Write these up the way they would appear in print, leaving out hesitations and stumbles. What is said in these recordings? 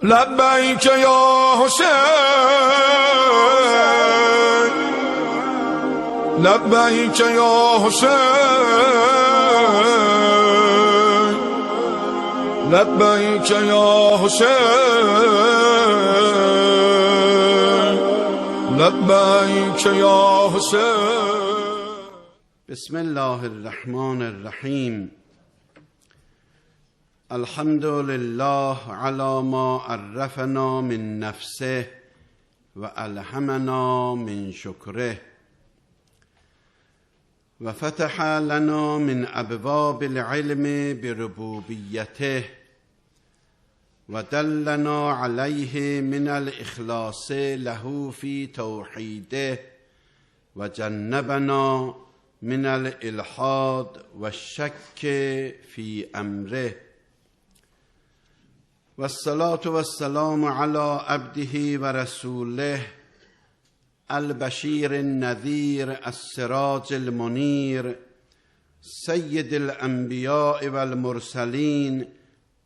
لبیک یا حسین لبیک یا حسین لبیک یا حسین لبیک یا حسین. بسم الله الرحمن الرحیم. الحمد لله على ما عرفنا من نفسه و الهمنا من شکره و فتح لنا من ابواب العلم بربوبیته و دلنا علیه من الاخلاص له فی توحیده و جنبنا من الالحاد و الشک فی امره. والصلاة والسلام على عبده ورسوله البشير النذير السراج المنير سيد الأنبياء والمرسلين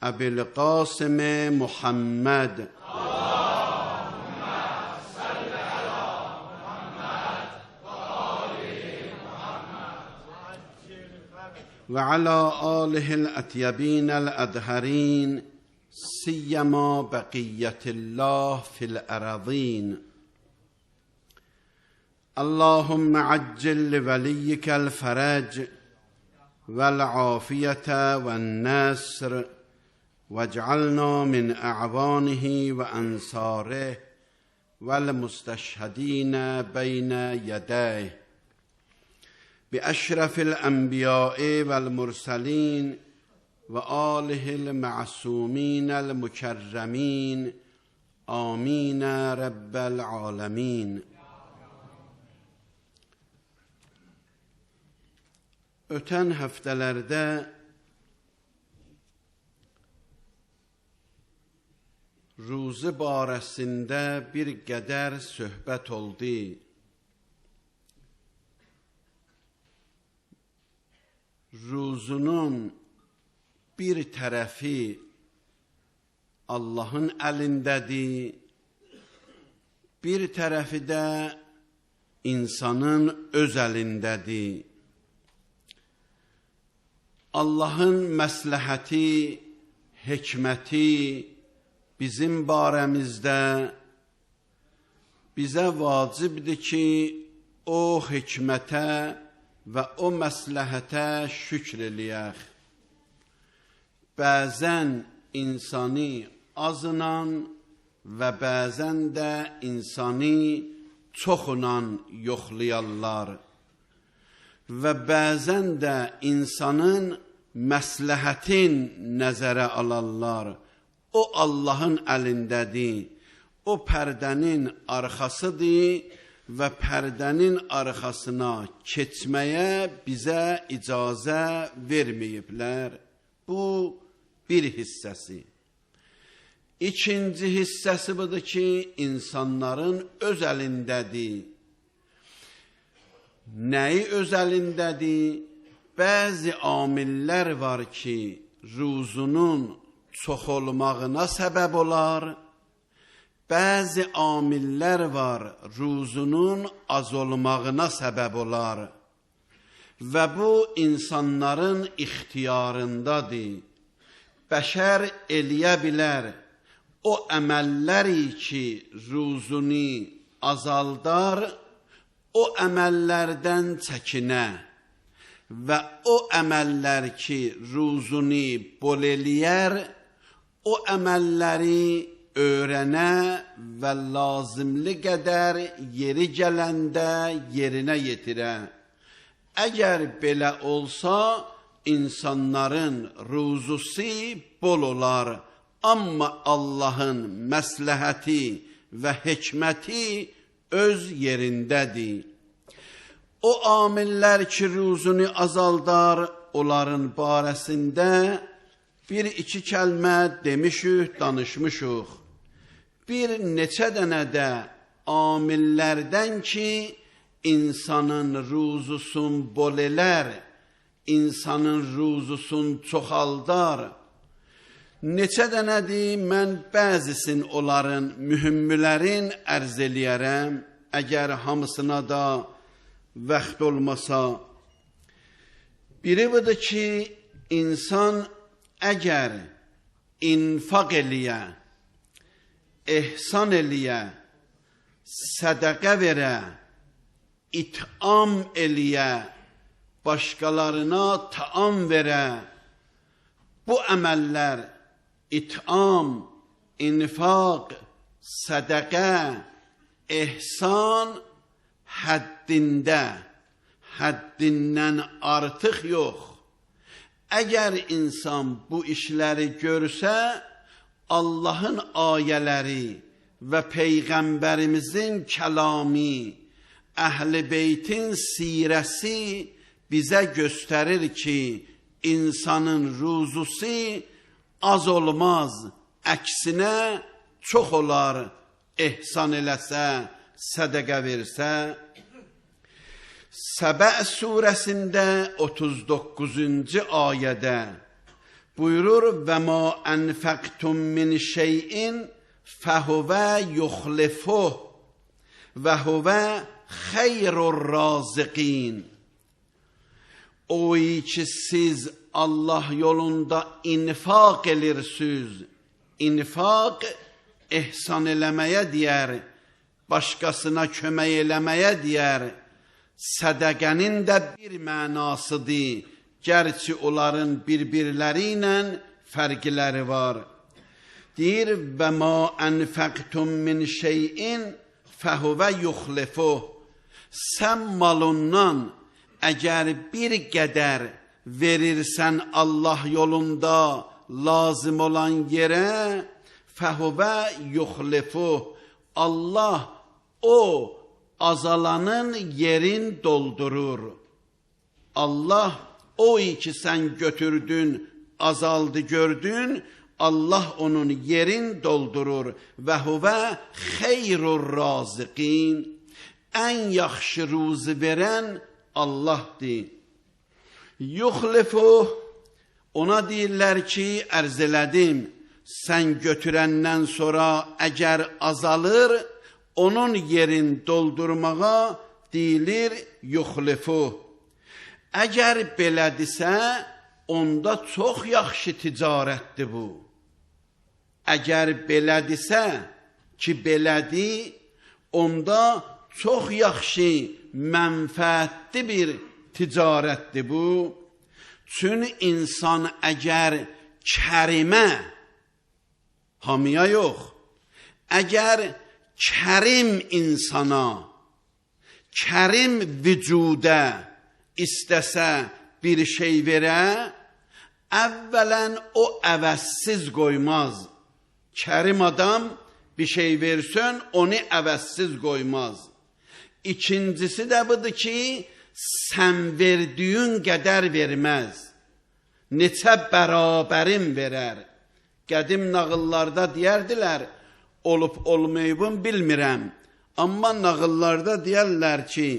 أبي القاسم محمد اللهم صل على محمد وآل محمد وعلى آله الأطيبين الأطهرين سیما بقیت الله فی الارضین. اللهم عجل لولیک الفرج والعافیة والنصر واجعلنا من اعوانه وانصاره والمستشهدین بین یدیه باشرف الانبیاء والمرسلین و آله المعصومین المکرمین آمین رب العالمین. Ötən həftələrdə ruzu barəsində bir qədər söhbət oldu. Ruzunun bir tərəfi Allahın əlindədir, bir tərəfi də insanın öz əlindədir. Allahın məsləhəti, hikməti bizim barəmizdə bizə vacibdir ki, o hikmətə və o məsləhətə şükr eləyək. Bəzən insani azınan və bəzən də insani çoxunan yoxlayarlar və bəzən də insanın məsləhətin nəzərə alarlar. O Allahın əlindədir, o pərdənin arxasıdır və pərdənin arxasına keçməyə bizə icazə verməyiblər. Bu bir hissəsi. İkinci hissəsi budur ki, insanların öz əlindədir. Nəyi öz əlindədir? Bəzi amillər var ki, ruzunun çox olmağına səbəb olar. Bəzi amillər var, ruzunun az olmağına səbəb olar. Və bu insanların ixtiyarındadır. Bəşər eləyə bilər o əməlləri ki, ruzunu azaldar, o əməllərdən çəkinə və o əməllər ki, ruzunu bol eləyər, o əməlləri öyrənə və lazımlı qədər yeri gələndə yerinə yetirə. Əgər belə olsa, insanların ruzusu bol olar, amma Allahın məsləhəti və hikməti öz yerindədir. O amillər ki, ruzunu azaldar, onların barəsində bir-iki kəlmə demişik, danışmışıq. Bir neçə dənə də amillərdən ki, insanın ruzusun bol elər, insanın ruzusun çoxaldar. Neçə dənədir, mən bəzisin onların mühümmilərin ərz eləyərəm, əgər hamısına da vaxt olmasa. Biri budur ki, insan əgər infaq eləyə, ehsan eləyə, sədəqə verə, it'am eləyə, başqalarına taam verə, bu əməllər it'am, infaq, sədəqə, ehsan həddində, həddindən artıq yox. Əgər insan bu işləri görsə, Allahın ayələri və Peyğəmbərimizin kəlami, Əhl-i Beytin sirəsi bizə göstərir ki, insanın ruzusu az olmaz, əksinə çox olar, ehsan eləsə, sədəqə versə. Səbə surəsində 39-cu ayədə buyurur: və ma ənfəqtum min şeyin fəhuvə yuxlifuh və huvə xeyrur razıqin. O ki siz Allah yolunda infaq edirsiniz, infaq ehsan eləməyə deyər, başqasına kömək eləməyə deyər. Sədəqənin də bir mənasıdır, gərçi onların bir-birləri ilə fərqləri var. Deyir: və ma ənfəqtum min şeyin fəhuvə yuxlifuh. Sən malından əgər bir qədər verirsən Allah yolunda lazım olan yerə, fəhuvə yuxlifuh. Allah o azalanın yerin doldurur. Allah o ki sən götürdün, azaldı gördün, Allah onun yerin doldurur. Və huvə xeyrur razıqin. Ən yaxşı ruzi verən Allahdır. Yuxlifuh, ona deyirlər ki, ərz elədim, sən götürəndən sonra əgər azalır, onun yerin doldurmağa deyilir yuxlifuh. Əgər belədirsə, onda çox yaxşı ticarətdir bu. Əgər belədirsə ki, belədir, onda çox yaxşı, mənfəətli bir ticarətdir bu. Çün insan əgər kərimə, hamıya yox, əgər kərim insana, kərim vücudə istəsə bir şey verə, əvvələn o əvəzsiz qoymaz. Kərim adam bir şey versin, onu əvəzsiz qoymaz. İkincisi də budur ki, sən verdiyin qədər verməz. Neçə bərabərin verər. Qədim nağıllarda deyərdilər, olub olmayıbın bilmirəm. Amma nağıllarda deyərlər ki,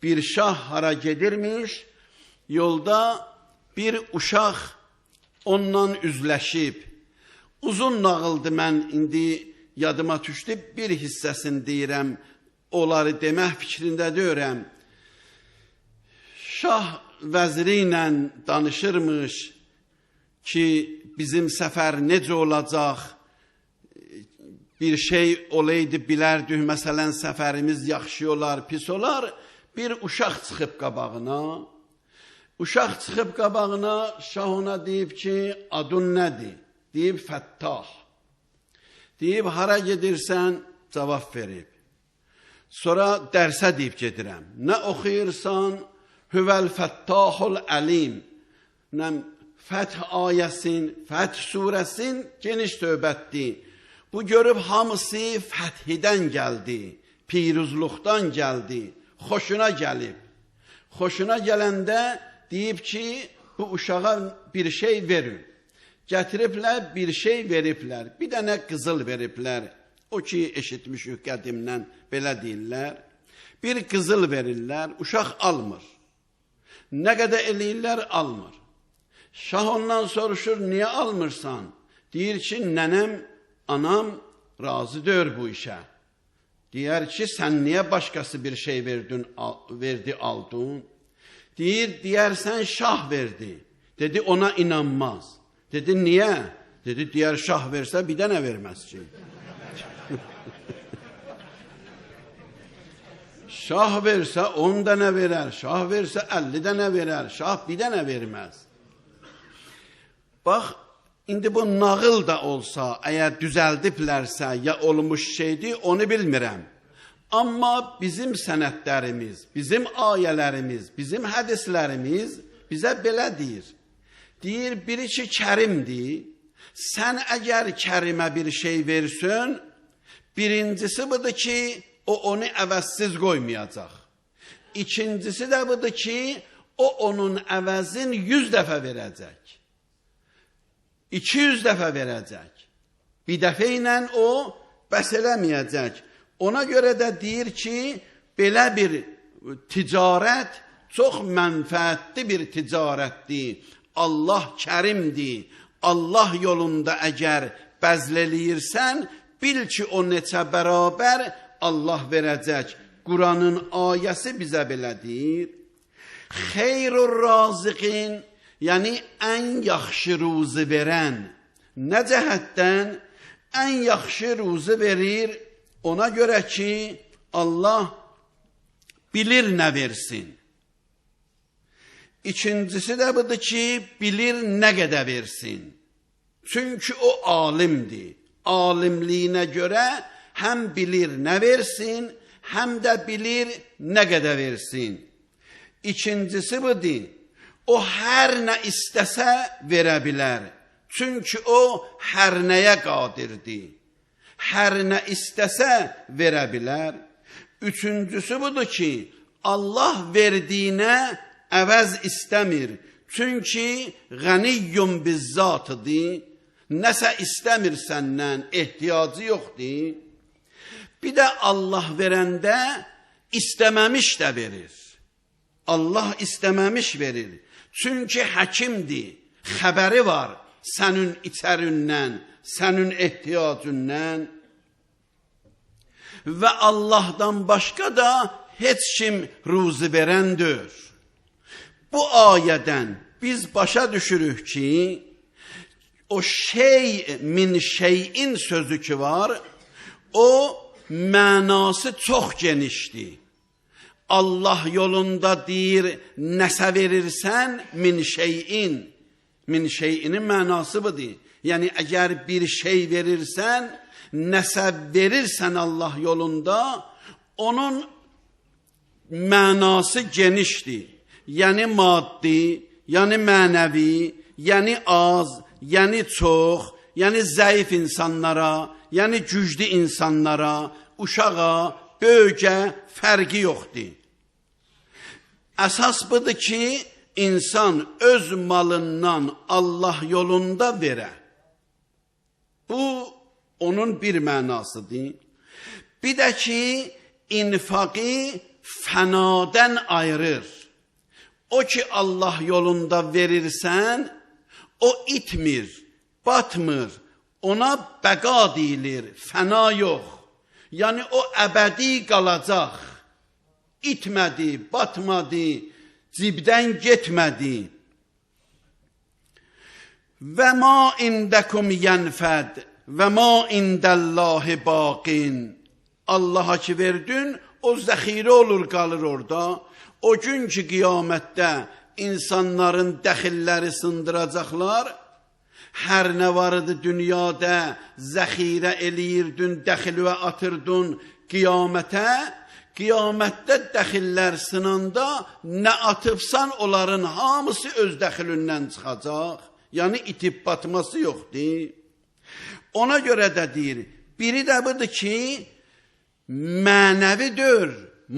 bir şah hara gedirmiş, yolda bir uşaq onunla üzləşib. Uzun nağıldı, mən indi yadıma düşdü, bir hissəsini deyirəm, onları demək fikrində deyirəm. Şah vəziri ilə danışırmış ki, bizim səfər necə olacaq, bir şey olaydı bilərdik, məsələn, səfərimiz yaxşı olar, pis olar. Bir uşaq çıxıb qabağına, şah ona deyib ki, adın nədir? Deyib, Fəttah. Deyib, hara gedirsən? Cavab verib. Sonra dərsə deyib gedirəm. Nə oxuyursan? Hüvəl Fəttahul Əlim. Fəth ayəsin, Fəth surəsin geniş söhbətdir. Bu görüb hamısı fəthidən gəldi, piruzluqdan gəldi, xoşuna gəlib. Xoşuna gələndə deyib ki, bu uşağa bir şey verin. Gətiriblər, bir şey veriblər, bir dənə qızıl veriblər. O ki, eşitmişik qədimdən, belə deyirlər. Bir qızıl verirlər, uşaq almır. Nə qədər eləyirlər, almır. Şah ondan soruşur, niyə almırsan? Deyir ki, nənəm, anam razı deyir bu işə. Deyər ki, sən niyə başqası bir şey verdi, aldın? Deyərsən şah verdi. Dedi, ona inanmaz. Dedi, niyə? Dedi, deyər şah versə bir dənə verməz ki. Şah versə 10 dənə verər, şah versə 50 dənə verər, şah bir dənə verməz. Bax, indi bu nağıl da olsa, əgər düzəldiblərsə, ya olmuş şeydir, onu bilmirəm. Amma bizim sənədlərimiz, bizim ayələrimiz, bizim hədislərimiz bizə belə deyir. Deyir, biri ki, kərimdir. Sən əgər kərimə bir şey versin, birincisi budur ki, o onu əvəzsiz qoymayacaq. İkincisi də budur ki, o onun əvəzin 100 dəfə verəcək. 200 dəfə verəcək. Bir dəfə ilə o bəs eləməyəcək. Ona görə də deyir ki, belə bir ticarət çox mənfəətli bir ticarətdir. Allah kərimdir. Allah yolunda əgər bəzləliyirsən, bil ki, o neçə bərabər Allah verəcək. Quranın ayəsi bizə belə deyir. Xeyrur raziqin, yəni ən yaxşı ruzi verən. Nə cəhətdən? Ən yaxşı ruzi verir, ona görə ki, Allah bilir nə versin. İkincisi də budur ki, bilir nə qədər versin. Çünki o alimdir. Alimliyinə görə həm bilir nə versin, həm də bilir nə qədər versin. İkincisi budur, o hər nə istəsə verə bilər. Çünki o hər nəyə qadirdir. Hər nə istəsə verə bilər. Üçüncüsü budur ki, Allah verdiyinə əvəz istəmir. Çünki qəniyyun bizzatıdır. Nəsə istəmir səndən, ehtiyacı yoxdur. Bir də Allah verəndə istəməmiş də verir. Allah istəməmiş verir. Çünki həkimdir, xəbəri var sənin içərindən, sənin ehtiyacından. Və Allahdan başqa da heç kim ruzi verəndir. Bu ayədən biz başa düşürük ki, o şey min şeyin sözü ki var, o mənası çox genişdir. Allah yolunda deyir, nəsə verirsən min şeyin. Min şeyinin mənası budur. Yəni, əgər bir şey verirsən, nəsə verirsən Allah yolunda, onun mənası genişdir. Yəni maddi, yəni mənəvi, yəni az, yəni çox, yəni zəif insanlara, yəni güclü insanlara, uşağa, böyüyə fərqi yoxdur. Əsas budur ki, insan öz malından Allah yolunda verə. Bu, onun bir mənasıdır. Bir də ki, infaqı fənadən ayırır. O ki, Allah yolunda verirsən, o itmir, batmır, ona bəqa deyilir, fəna yox. Yəni, o əbədi qalacaq. İtmədi, batmadı, cibdən getmədi. Və ma indəkum yənfəd və ma indəllahi baqin. Allaha ki verdin, o zəxirə olur, qalır orada. O gün ki, qiyamətdə insanların dəxilləri sındıracaqlar, hər nə vardı dünyada zəxirə eləyirdin, dəxilvə atırdın qiyamətə, qiyamətdə dəxillər sınanda nə atıbsan, onların hamısı öz dəxilindən çıxacaq. Yəni, itib batması yoxdur. Ona görə də deyir, biri də budur ki, mənəvidir,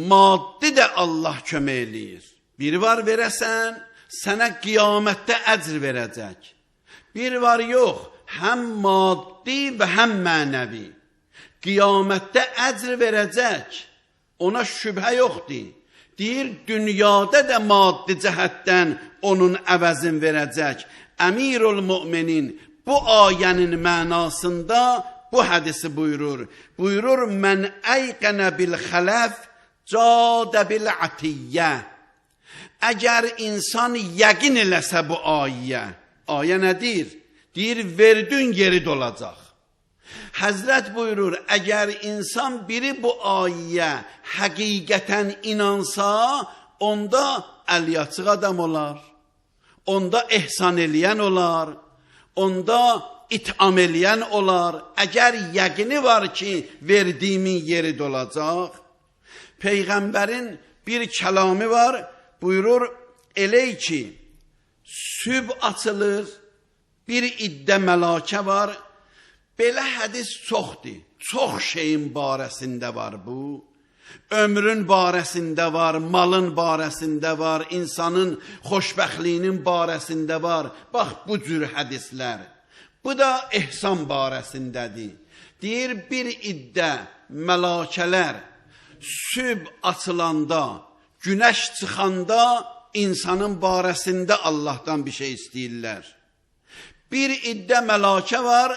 maddi də Allah kömək eləyir. Biri var verəsən, sənə qiyamətdə əcr verəcək. Bir var yox, həm maddi və həm mənəvi. Qiyamətdə əcr verəcək, ona şübhə yoxdur. Deyir, dünyada da maddi cəhətdən onun əvəzin verəcək. Əmirul müminin Bu ayənin mənasında bu hədisi buyurur. Buyurur, mən əyqənə bil xələf, cadə bil atiyyə. Əgər insan yəqin eləsə bu ayə nədir? Deyir, verdün yeri dolacaq. Həzrət buyurur, əgər insan biri bu ayəyə həqiqətən inansa, onda əliyaçıq adam olar, onda ehsan eləyən olar, onda itam eləyən olar. Əgər yəqini var ki, verdiyimin yeri dolacaq. Peyğəmbərin bir kəlamı var, buyurur, elə ki, süb açılır, bir iddə məlakə var. Belə hədis çoxdur, çox şeyin barəsində var bu. Ömrün barəsində var, malın barəsində var, insanın xoşbəxtliyinin barəsində var. Bax, bu cür hədislər. Bu da ehsan barəsindədir. Deyir, bir iddə məlakələr süb açılanda, günəş çıxanda insanın barəsində Allahdan bir şey istəyirlər. Bir iddə məlakə var,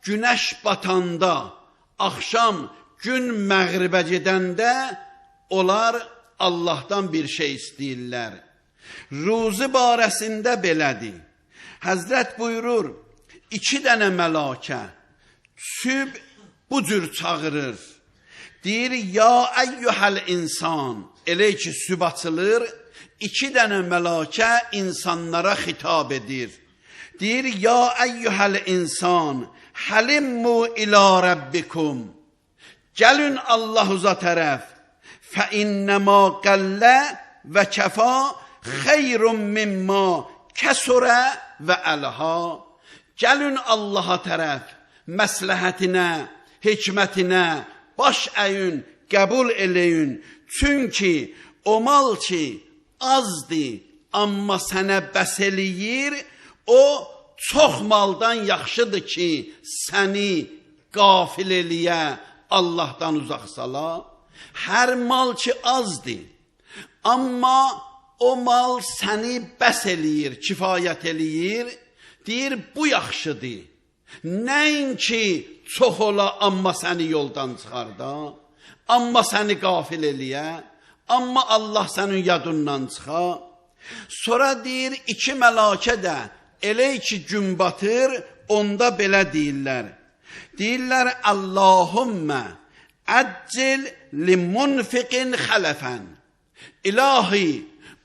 günəş batanda, axşam gün məğribə gedəndə onlar Allahdan bir şey istəyirlər. Ruzi barəsində belədir. Həzrət buyurur, 2 dənə məlakə süb bu cür çağırır. Deyir, ya əyyuhəl insan, elə ki süb açılır, 2 dənə məlakə insanlara xitab edir. Deyir, ya əyyuhəl insan, həlimmu ilə Rabbikum. Gəlin Allahuza tərəf. Fə innəmə qəllə və kəfa xeyrun mimma kəsurə və əlha. Gəlin Allaha tərəf, məsləhətinə, hikmətinə, baş əyün, qəbul eləyin. Çünki o mal ki azdır, amma sənə bəs eləyir, o çox maldan yaxşıdır ki, səni qafil eləyə, Allahdan uzaq sala. Hər mal ki azdır, amma o mal səni bəs eləyir, kifayət eləyir, deyir, bu yaxşıdır. Nəinki çox ola, amma səni yoldan çıxarda, amma səni qafil eləyə, amma Allah sənin yadından çıxa. Sonra deyir, 2 məlakə də elə ki gün batır, onda belə deyirlər. Deyirlər, Allahümmə əccil limunfiqin xələfən. İlahi,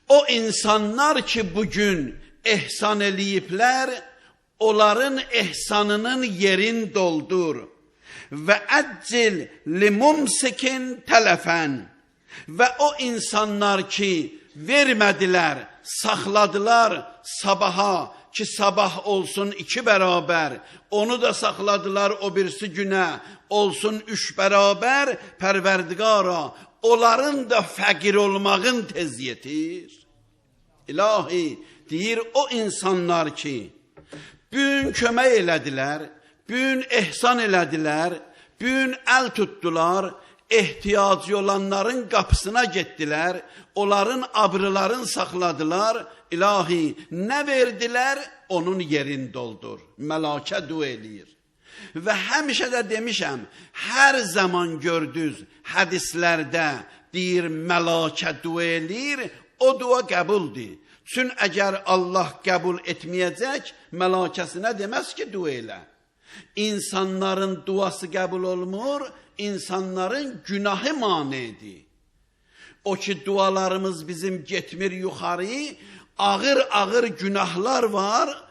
o insanlar ki bugün ehsan eləyiblər, onların ehsanının yerin doldur. Və əccil limumsikin tələfən. Və o insanlar ki vermədilər, saxladılar sabaha, ki sabah olsun 2 bərabər, onu da saxladılar o birisi günə, olsun 3 bərabər, Pərverdigara, onların da fəqir olmağın tez yetir. İlahi, deyir, o insanlar ki bugün kömək elədilər, bugün ehsan elədilər, bugün əl tutdular, ehtiyacı olanların qapısına getdilər, onların abrılarını saxladılar. İlahi, nə verdilər, onun yerini doldur. Məlakə dua eləyir. Və həmişə də demişəm, hər zaman gördünüz hədislərdə deyir, məlakə dua eləyir, o dua qəbuldur. Çünki əgər Allah qəbul etməyəcək, məlakəsinə deməz ki, dua elə. İnsanların duası qəbul olmur, insanların günahı manidir. O ki, dualarımız bizim getmir yuxarı, ağır günahlar var,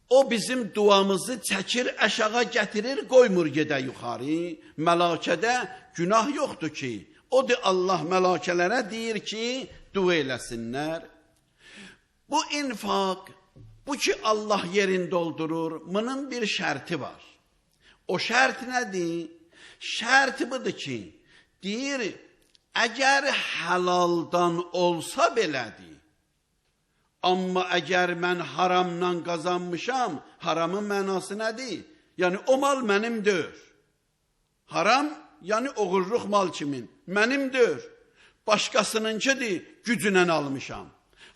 o bizim duamızı çəkir, aşağı gətirir, qoymur gedə yuxarı. Məlakədə günah yoxdur ki, odur Allah məlakələrə deyir ki, dua eləsinlər. Bu infaq, bu ki Allah yerini doldurur, bunun bir şərti var. O şərt nədir? Şərti budur ki, deyir, əgər həlaldan olsa belədir, amma əgər mən haramdan qazanmışam, haramın mənası nədir? Yəni o mal mənimdir. Haram, yəni oğurluq mal kimin? Mənimdir. Başqasınınkidir, gücünə almışam.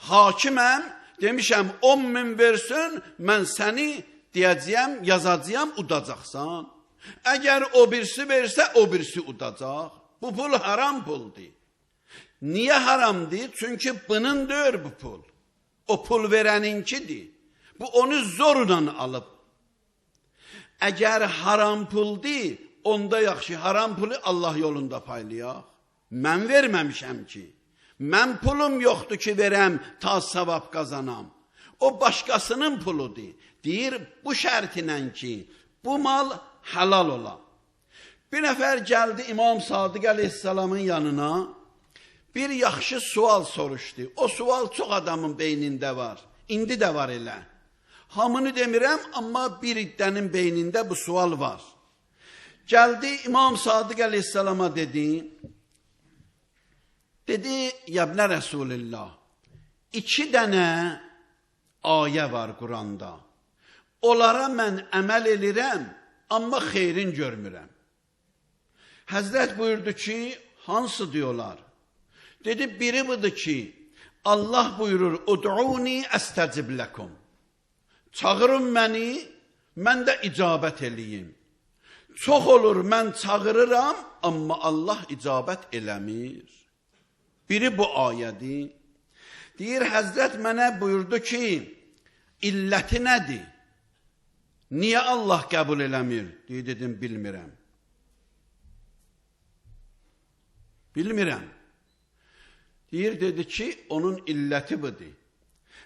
Hakiməm, demişəm 10 min versin, mən səni deyəcəyəm, yazacağam, udacaqsan. Əgər o birisi versə, o birisi udacaq. Bu pul haram puldur. Niyə haramdır? Çünki bunun deyir bu pul. O pul verəninkidir. Bu onu zorla alıb. Əgər haram puldur, onda yaxşı, haram pulu Allah yolunda paylayaq. Mən verməmişəm ki. Mən pulum yoxdur ki, verəm, ta savab qazanam. O başqasının puludur. Deyir, bu şərtinlə ki, bu mal halal ola. Bir nəfər gəldi İmam Sadiq əleyhissalamın yanına, bir yaxşı sual soruşdu. O sual çox adamın beynində var. İndi də var elə. Hamını demirəm, amma bir iddənin beynində bu sual var. Gəldi İmam Sadiq əleyhissalama dedi, Yəbnə Rəsulillah, 2 dənə ayə var Quranda. Onlara mən əməl edirəm, amma xeyrin görmürəm. Həzrət buyurdu ki, hansı diyorlar? Dedi, biri budur ki, Allah buyurur, Ud'uni əstəcib ləkum. Çağırın məni, mən də icabət eləyim. Çox olur, mən çağırıram, amma Allah icabət eləmir. Biri bu ayədir. Deyir, Həzrət mənə buyurdu ki, illəti nədir? Niyə Allah qəbul eləmir? Dedim, bilmirəm. Bilmirəm. Deyir, dedi ki, onun illəti budur.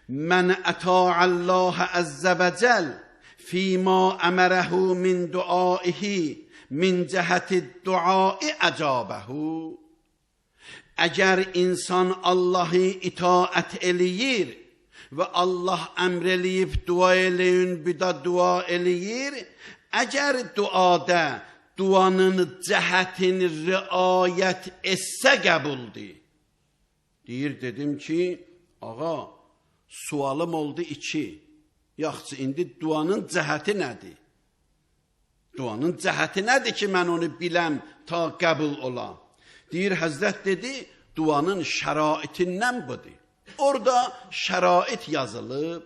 Mən əta'allaha əzzə və cəl fīmā əmərəhu min duaihi min cəhəti duai əcabəhu. Əgər insan Allahı itaət eləyir və Allah əmr eləyib dua eləyin, bir də dua eləyir, əgər duada duanın cəhətini riayət etsə qəbuldur. Deyir, dedim ki, ağa, sualım oldu 2. Yaxşı, indi duanın cəhəti nədir? Duanın cəhəti nədir ki, mən onu biləm, ta qəbul ola? Deyir, Həzrət dedi, duanın şəraitindən budur. Orada şərait yazılıb.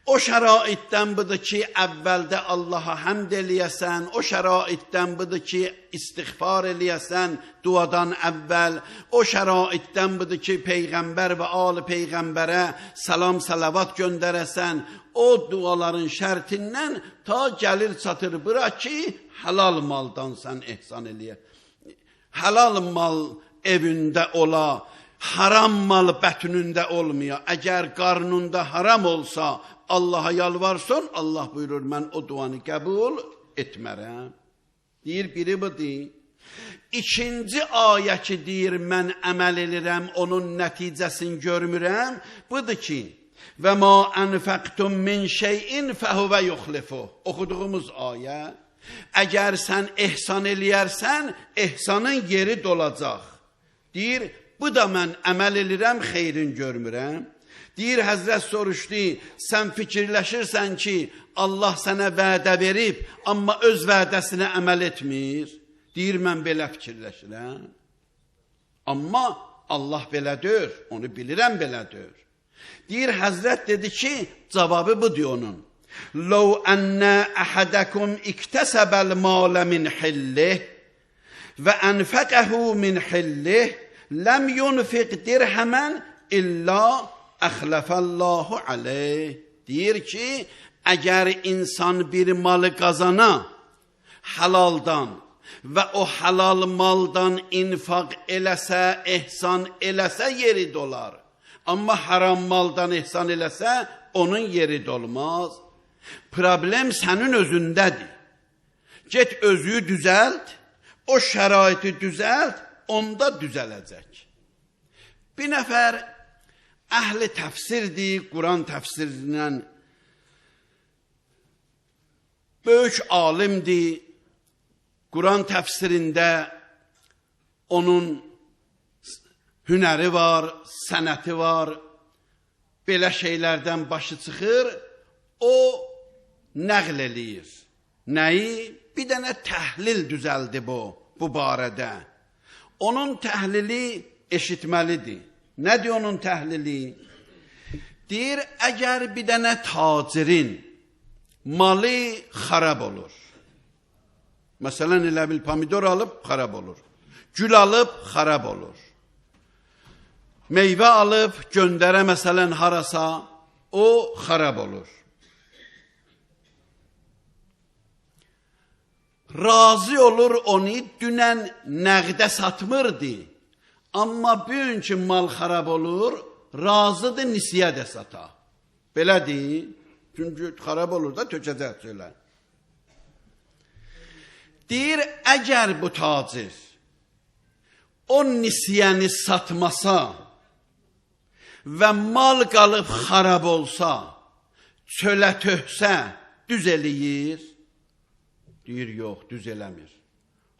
O şəraitdən budur ki, əvvəldə Allaha həmd eləyəsən, o şəraitdən budur ki, istiğfar eləyəsən duadan əvvəl, o şəraitdən budur ki, Peyğəmbər və ali Peyğəmbərə salam, salavat göndərəsən, o duaların şərtindən ta gəlir çatır bura ki, halal maldan sən ehsan eləyə. Halal mal evində ola, haram mal bətnündə olmaya. Əgər qarnında haram olsa, Allaha yalvarsın, Allah buyurur, mən o duanı qəbul etmərəm. Deyir, biri budur. 2-ci ayə ki, deyir, mən əməl edirəm, onun nəticəsini görmürəm, budur ki, və ma ənfəqtum min şeyin fəhuvə yuxlifu. Oxuduğumuz ayə, əgər sən ehsan eləyərsən, ehsanın yeri dolacaq. Deyir, bu da mən əməl edirəm, xeyrin görmürəm. Deyir, Həzrət soruşdu, sən fikirləşirsən ki, Allah sənə vədə verib, amma öz vədəsinə əməl etmir. Deyir, mən belə fikirləşirəm. Amma Allah belədir, onu bilirəm belədir. Deyir, Həzrət dedi ki, cavabı budur onun. Ləv ənnə əhədəkum iktəsəbəl malə min hillih və ənfəqəhu min hillih ləm yunfiq dirhəmən illa əxləfəllahu aleyh. Deyir ki, əgər insan bir malı qazana halaldan və o halal maldan infaq eləsə, ehsan eləsə yeri dolar. Amma haram maldan ehsan eləsə, onun yeri dolmaz. Problem sənin özündədir. Get özünü düzəlt, o şəraiti düzəlt, onda düzələcək. Bir nəfər əhli təfsirdir, Quran təfsirindən böyük alimdir. Quran təfsirində onun hünəri var, sənəti var. Belə şeylərdən başı çıxır, o nəql eləyir. Nəyi? Bir dənə təhlil düzəldi bu barədə. Onun təhlili eşitməlidir. Nədir onun təhlili? Deyir, əgər bir dənə tacirin malı xarab olur. Məsələn, elə bil pomidor alıb xarab olur. Gül alıb xarab olur. Meyvə alıb göndərə məsələn harasa, o xarab olur. Razı olur onu dünən nəğdə satmırdı. Amma bugünkü mal xarab olur, razıdır nisiyə də sata. Belədir. Çünki xarab olur da tökəcək söylər. Deyir, əgər bu tacir o nisiyəni satmasa və mal qalıb xarab olsa, çölə töhsə, düz eləyir. Deyir, yox, düz eləmir.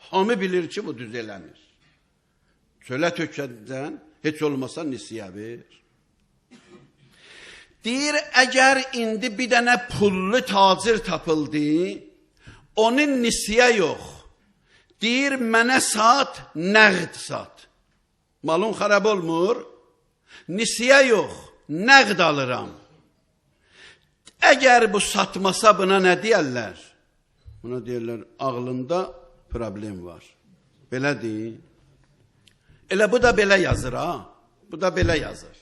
Hamı bilir ki, bu düz eləmir. Çölə tökəcəksən, heç olmasa nisiyə ver. Deyir, əgər indi bir dənə pullu tacir tapıldı, onun nisiyə yox. Deyir, mənə sat, nəğd sat. Malın xarab olmur, nisiyə yox, nəğd alıram. Əgər bu satmasa buna nə deyərlər? Buna deyirlər, ağlında problem var. Belə deyil. Elə bu da belə yazır ha. Bu da belə yazır.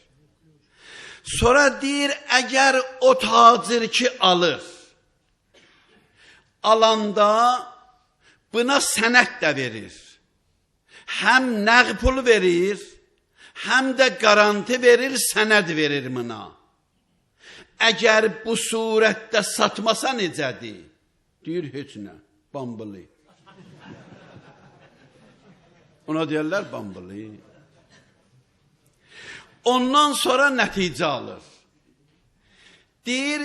Sonra deyir, əgər o tacir ki alır, alanda buna sənət də verir. Həm nəğd pul verir, həm də garanti verir, sənəd verir buna. Əgər bu surətdə satmasa necədir? Deyir, heç nə, bambılı. Ona deyərlər, bambılı. Ondan sonra nəticə alır. Deyir,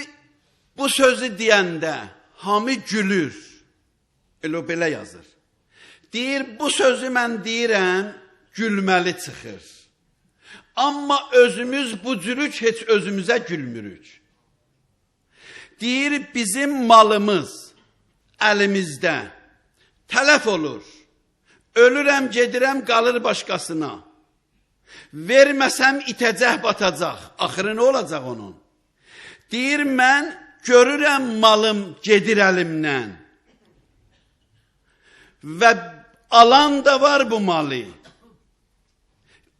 bu sözü deyəndə hamı gülür. Elə o belə yazır. Deyir, bu sözü mən deyirəm, gülməli çıxır. Amma özümüz bu cürük heç özümüzə gülmürük. Deyir, bizim malımız əlimizdə tələf olur. Ölürəm, gedirəm, qalır başqasına. Verməsəm itəcək, batacaq. Axırı nə olacaq onun? Deyir, mən görürəm malım gedir əlimdən. Və alan da var bu malı.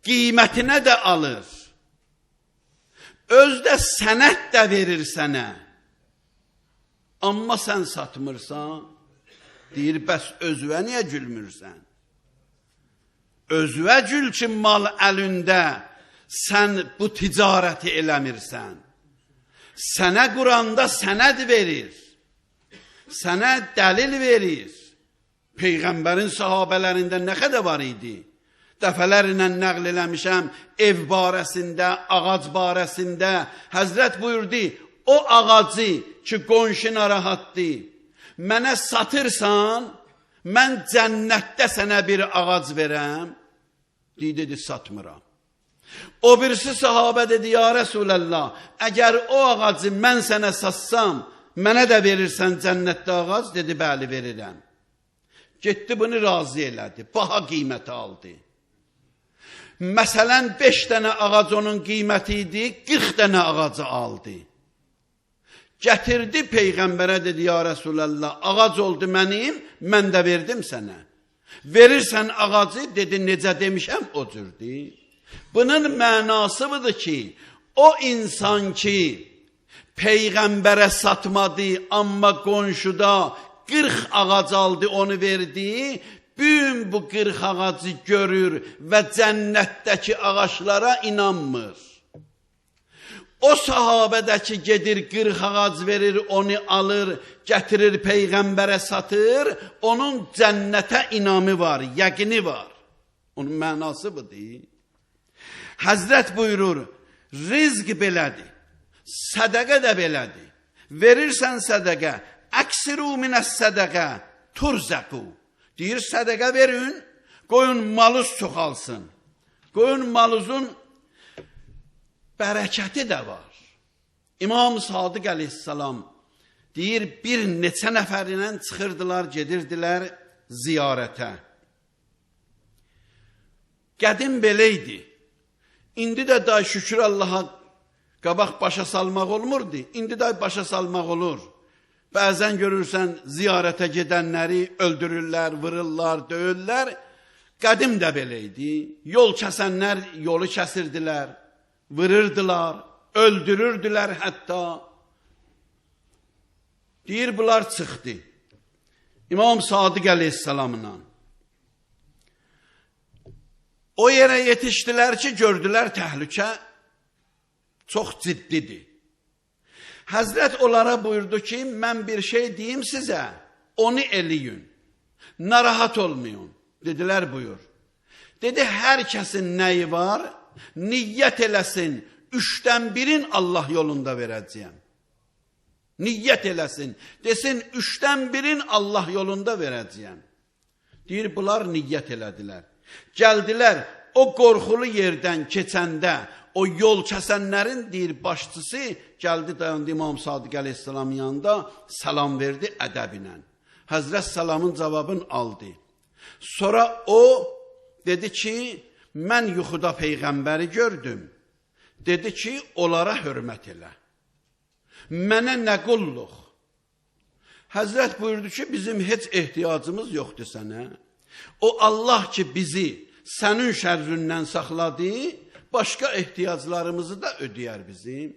Qiymətinə də alır. Özdə sənət də verir sənə. Amma sən satmırsan, deyir, bəs özüvə niyə gülmürsən? Özüvə gül ki, mal əlində sən bu ticarəti eləmirsən. Sənə Quranda sənəd verir. Sənə dəlil verir. Peyğəmbərin sahabələrində nə qədər var idi? Dəfələrlə nəql eləmişəm, ev barəsində, ağac barəsində. Həzrət buyurdu, o ağacı ki, qonşu narahatdır, mənə satırsan, mən cənnətdə sənə bir ağac verəm. Dedi, satmıram. O birisi sahabə dedi, ya Rəsuləllah, əgər o ağacı mən sənə satsam, mənə də verirsən cənnətdə ağac? Dedi, bəli, verirəm. Getdi, bunu razı elədi, baha qiyməti aldı. Məsələn, 5 dənə ağac onun qiyməti idi, 40 dənə ağacı aldı. Gətirdi Peyğəmbərə, dedi, ya Rəsuləllah, ağac oldu mənim, mən də verdim sənə. Verirsən ağacı, dedi, necə demişəm, o cürdür. Bunun mənası budur ki, o insan ki, Peyğəmbərə satmadı, amma qonşuda 40 ağac aldı, onu verdi, bütün bu 40 ağacı görür və cənnətdəki ağaçlara inanmır. O sahabədəki gedir 40 ağac verir, onu alır, gətirir Peyğəmbərə satır, onun cənnətə inamı var, yəqini var. Onun mənası budur. Həzrət buyurur, rizq belədir, sədəqə də belədir. Verirsən sədəqə, əksiru minəs sədəqə, turzəqu. Deyir, sədəqə verin, qoyun malız çoxalsın. Qoyun malızın bərəkəti də var. İmam Sadiq əleyhissalam deyir, bir neçə nəfərinə çıxırdılar, gedirdilər ziyarətə. Qədim belə idi. İndi də day şükür Allaha qabaq başa salmaq olmurdu. İndi də başa salmaq olur. Bəzən görürsən ziyarətə gedənləri öldürürlər, vırırlar, döyürlər. Qədim də belə idi. Yol kəsənlər yolu kəsirdilər, vırırdılar, öldürürdülər hətta. Deyir, bunlar çıxdı. İmam Sadiq əleyhissalamla. O yerə yetişdilər ki, gördülər təhlükə çox ciddidir. Həzrət onlara buyurdu ki, mən bir şey deyim sizə, onu eləyin, narahat olmayın. Dedilər, buyur. Dedi, hər kəsin nəyi var, niyyət eləsin, 1/3 Allah yolunda verəcəyəm. Niyyət eləsin, desin, 1/3 Allah yolunda verəcəyəm. Deyir, bunlar niyyət elədilər. Gəldilər, o qorxulu yerdən keçəndə, o yol kəsənlərin deyir, başçısı gəldi, dayandı İmam Sadiq əleyhissalamın yanında, salam verdi ədəbinə. Həzrət salamın cavabını aldı. Sonra o dedi ki, mən yuxuda Peyğəmbəri gördüm. Dedi ki, onlara hörmət elə. Mənə nə qulluq? Həzrət buyurdu ki, bizim heç ehtiyacımız yoxdur sənə. O Allah ki, bizi sənin şərrindən saxladı, başqa ehtiyaclarımızı da ödəyər bizim.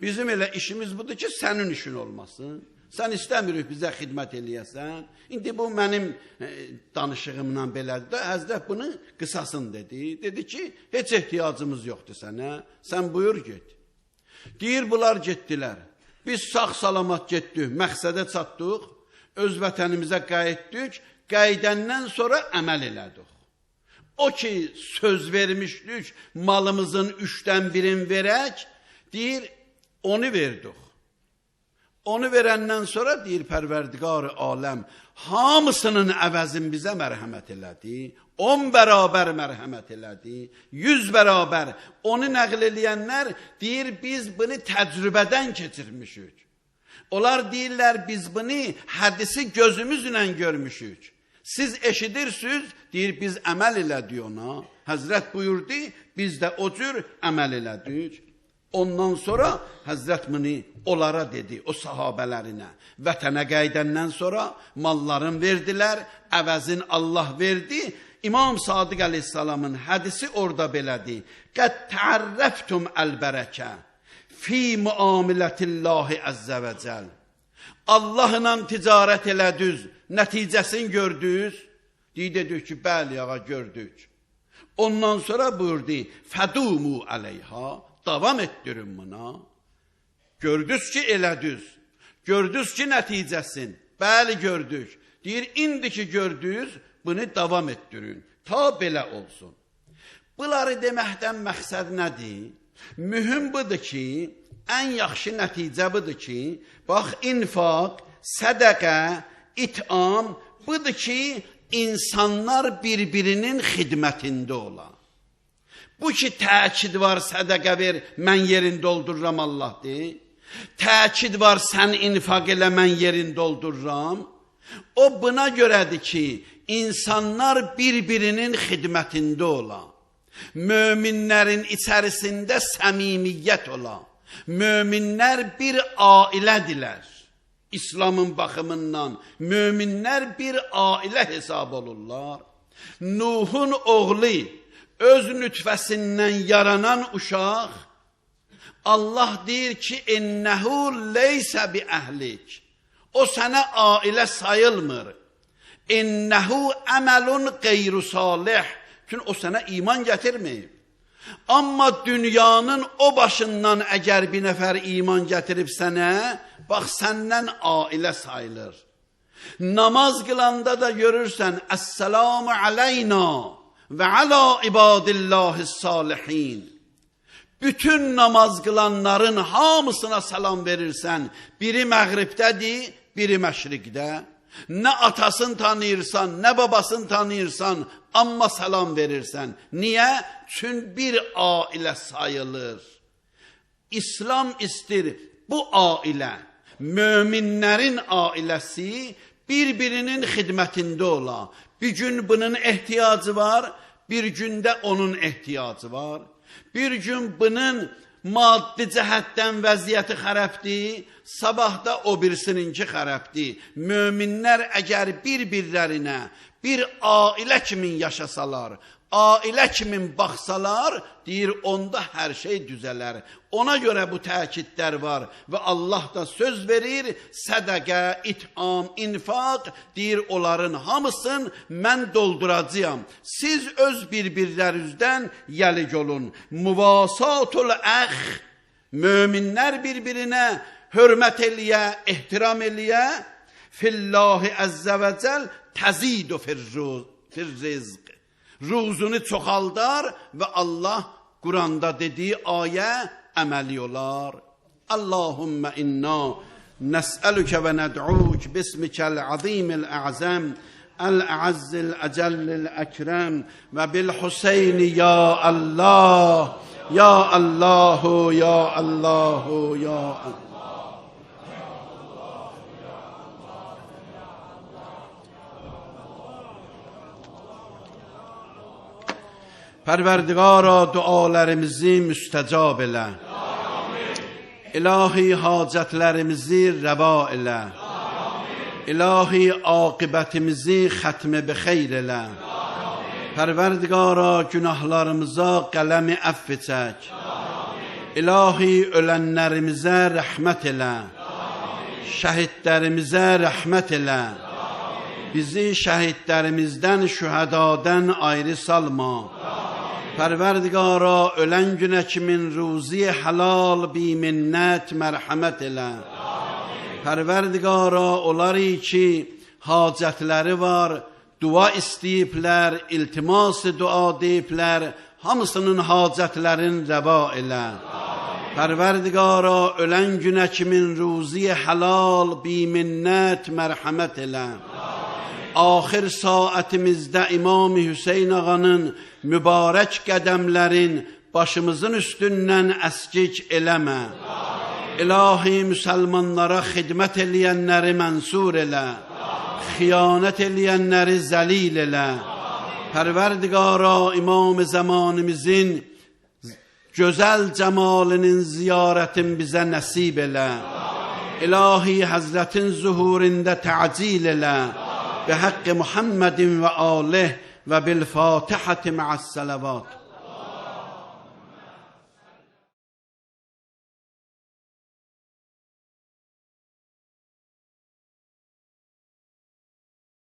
Bizim elə işimiz budur ki, sənin işin olmasın. Sən istəmirik bizə xidmət eləyəsən. İndi bu mənim danışığımla belədir də, Həzrət bunu qısasın dedi. Dedi ki, heç ehtiyacımız yoxdur sənə, sən buyur get. Deyir, bunlar getdilər. Biz sağ-salamat getdik, məqsədə çatdıq, öz vətənimizə qayıtdıq, qayıdandan sonra əməl elədik. O ki, söz vermişdik, malımızın 1/3 verək, deyir, onu verdik. Onu verəndən sonra deyir, Pərverdigar-ı aləm, hamısının əvəzin bizə mərhəmət elədi, 10 bərabər mərhəmət elədi, 100 bərabər. Onu nəql eləyənlər deyir, biz bunu təcrübədən keçirmişik. Onlar deyirlər, biz bunu hədisi gözümüzlə görmüşük. Siz eşidirsiniz, deyir, biz əməl elədik ona. Həzrət buyurdu, biz də o cür əməl elədik. Ondan sonra Həzrət bunu onlara dedi, o sahabələrinə. Vətənə qayıdandan sonra mallarını verdilər, əvəzin Allah verdi. İmam Sadiq əleyhissalamın hədisi orada belədir. Qəd təərrəftum əl-bərəkə fi muamilətillahi əzzə və cəl. Allahla ticarət elədiniz, nəticəsini gördünüz. Dedik ki, bəli ağa gördük. Ondan sonra buyurdu, fədumu əleyha, davam etdirin buna. Gördünüz ki, elədiniz. Gördünüz ki, nəticəsin. Bəli gördük. Deyir, indi ki gördünüz, bunu davam etdirin. Ta belə olsun. Bunları deməkdən məqsəd nədir? Mühüm budur ki, ən yaxşı nəticə budur ki, bax, infaq, sədəqə, itam, budur ki, insanlar bir-birinin xidmətində ola. Bu ki, təkid var, sədəqə ver, mən yerin doldururam Allah deyil. Təkid var, sən infaq elə, mən yerin doldururam. O buna görədir ki, insanlar bir-birinin xidmətində ola. Möminlərin içərisində səmimiyyət ola. Möminlər bir ailədirlər. İslamın baxımından möminlər bir ailə hesab olurlar. Nuhun oğlu, öz nütfəsindən yaranan uşaq, Allah deyir ki, innəhu leysə bi əhlik. O sənə ailə sayılmır. İnnəhu əməlun qeyru salih. Çünki o sənə iman gətirməyib. Amma dünyanın o başından əgər bir nəfər iman gətirib sənə, bax, səndən ailə sayılır. Namaz qılanda da görürsən, əssəlamu aleyna və alə ibadillahis salihin. Bütün namaz qılanların hamısına salam verirsən. Biri məğribdədir, biri məşriqdə. Nə atasını tanıyırsan, nə babasını tanıyırsan, amma salam verirsən. Niyə? Çünki bir ailə sayılır. İslam istir bu ailə, möminlərin ailəsi bir-birinin xidmətində ola. Bir gün bunun ehtiyacı var, bir gündə onun ehtiyacı var. Bir gün bunun maddi cəhətdən vəziyyəti xərəbdir, sabah da o birisininki xərəbdir. Möminlər əgər bir-birlərinə bir ailə kimin yaşasalar, ailə kimin baxsalar, deyir onda hər şey düzələr. Ona görə bu təkidlər var və Allah da söz verir, sədəqə, itham, infaq, deyir onların hamısını mən dolduracağam. Siz öz bir-birlərinizdən yəlik olun. Muvasatul əx, möminlər bir-birinə hörmət eləyə, ehtiram eləyə, fillahi əzzə və cəl təzidu firrizq. Ruzunu çoxaldar və Allah Quranda dediyi ayə əməli olar. Allahümmə inna nəsəlükə və nəd'uk bismikəl azimil əzəm əl-əzzil əcəllil əkrəm və bil-Hüseyni ya Allah, ya Allahu, ya Allahu, ya Allah. Pərverdigara dualarımızı müstəcab elə. İlahi hacətlərimizi rəva elə. İlahi aqibətimizi xətmə bixeyr elə. Pərverdigara günahlarımıza qələmi əff çək. İlahi ölənlərimizə rəhmət elə. Şəhidlərimizə rəhmət elə. Bizi şəhidlərimizdən, şühədadan ayrı salma. Pərverdigara ölən günə kimin ruzi halal bi minnət mərhəmət elə. Pərverdigara onları ki hacətləri var, dua istəyiblər, iltimas dua deyiblər, hamısının hacətlərin rəva elə. Pərverdigara ölən günə kimin ruzi halal bi minnət mərhəmət elə. Axir saətimizdə İmam-ı Hüseyin ağanın mübarək qədəmlərin başımızın üstündən əskik eləmə. İlahi müsəlmanlara xidmət eləyənləri mənsur elə. Xiyanət eləyənləri zəlil elə. Pərverdigara İmam-ı zamanımızın gözəl cəmalinin ziyarətin bizə nəsib elə. İlahi Həzrətin zuhurində təcil elə. بحق محمد وآله وبالفاتحة مع الصلوات.